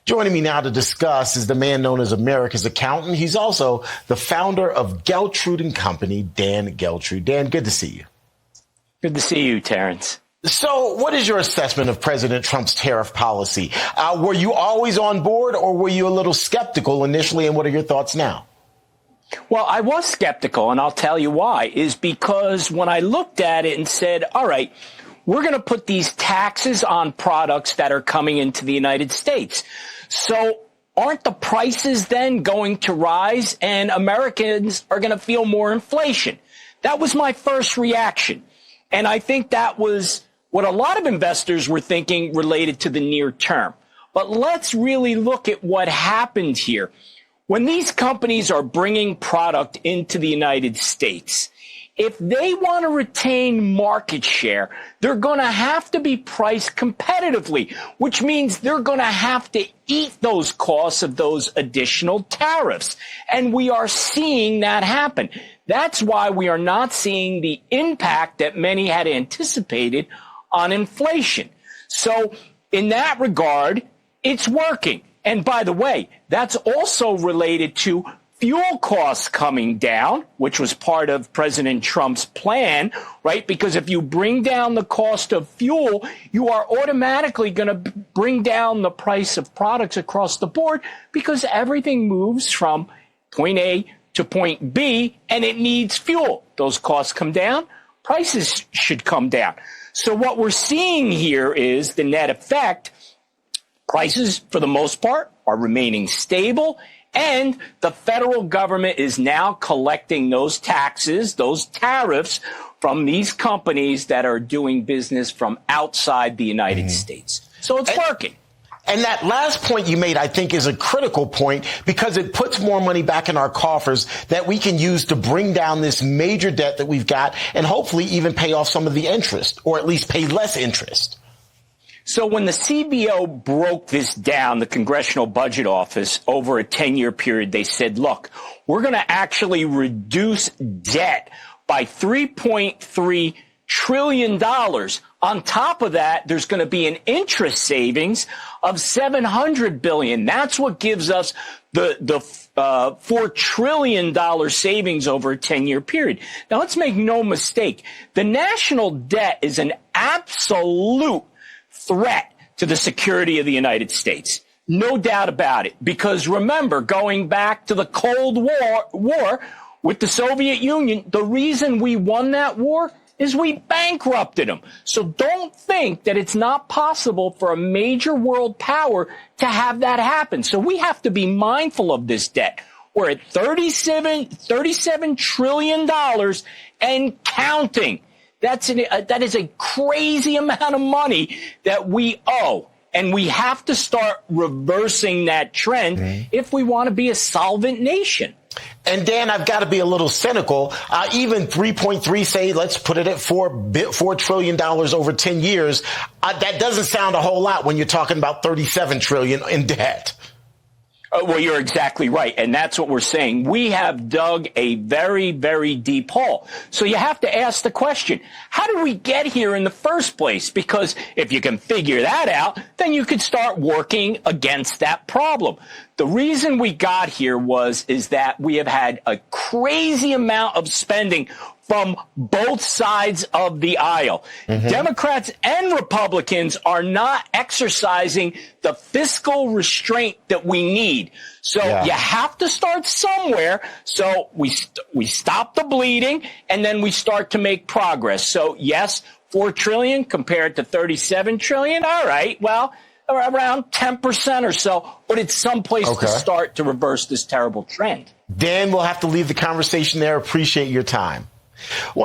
Joining me now to discuss is the man known as America's Accountant. He's also the founder of Geltrude and Company, Dan Geltrude. Dan, good to see you. Good to see you, Terrance. So what is your assessment of President Trump's tariff policy? Were you always on board, or were you a little skeptical initially, and what are your thoughts now? Well, I was skeptical, and I'll tell you why, is because when I looked at it and said, all right, we're going to put these taxes on products that are coming into the United States. So aren't the prices then going to rise, and Americans are going to feel more inflation? That was my first reaction. And I think that was what a lot of investors were thinking related to the near term. But let's really look at what happened here. When these companies are bringing product into the United States, if they want to retain market share, they're going to have to be priced competitively, which means they're going to have to eat those costs of those additional tariffs. And we are seeing that happen. That's why we are not seeing the impact that many had anticipated on inflation. So in that regard, it's working. And by the way, that's also related to fuel costs coming down, which was part of President Trump's plan, right? Because if you bring down the cost of fuel, you are automatically going to bring down the price of products across the board, because everything moves from point A to point B, and it needs fuel. Those costs come down, prices should come down. So what we're seeing here is the net effect. Prices, for the most part, are remaining stable, and the federal government is now collecting those taxes, those tariffs, from these companies that are doing business from outside the United States. So it's working. And that last point you made, I think, is a critical point, because it puts more money back in our coffers that we can use to bring down this major debt that we've got, and hopefully even pay off some of the interest, or at least pay less interest. So when the CBO broke this down, the Congressional Budget Office, over a 10-year period, they said, look, we're going to actually reduce debt by $3.3 trillion. On top of that, there's going to be an interest savings of $700 billion. That's what gives us the $4 trillion savings over a 10-year period. Now, let's make no mistake. The national debt is an absolute threat to the security of the United States. No doubt about it. Because remember, going back to the Cold War with the Soviet Union, the reason we won that war is we bankrupted them. So don't think that it's not possible for a major world power to have that happen. So we have to be mindful of this debt. We're at $37 trillion and counting. That is a crazy amount of money that we owe. And we have to start reversing that trend if we want to be a solvent nation. And Dan, I've got to be a little cynical. Even 3.3, say, let's put it at $4 trillion over 10 years. That doesn't sound a whole lot when you're talking about $37 trillion in debt. Well, you're exactly right. And that's what we're saying. We have dug a very, very deep hole. So you have to ask the question, how did we get here in the first place? Because if you can figure that out, then you could start working against that problem. The reason we got here is that we have had a crazy amount of spending from both sides of the aisle. Democrats and Republicans are not exercising the fiscal restraint that we need. So you have to start somewhere. So we stop the bleeding, and then we start to make progress. So yes, $4 trillion compared to $37 trillion. All right, well, around 10% or so, but it's someplace to start to reverse this terrible trend. Dan, we'll have to leave the conversation there. Appreciate your time.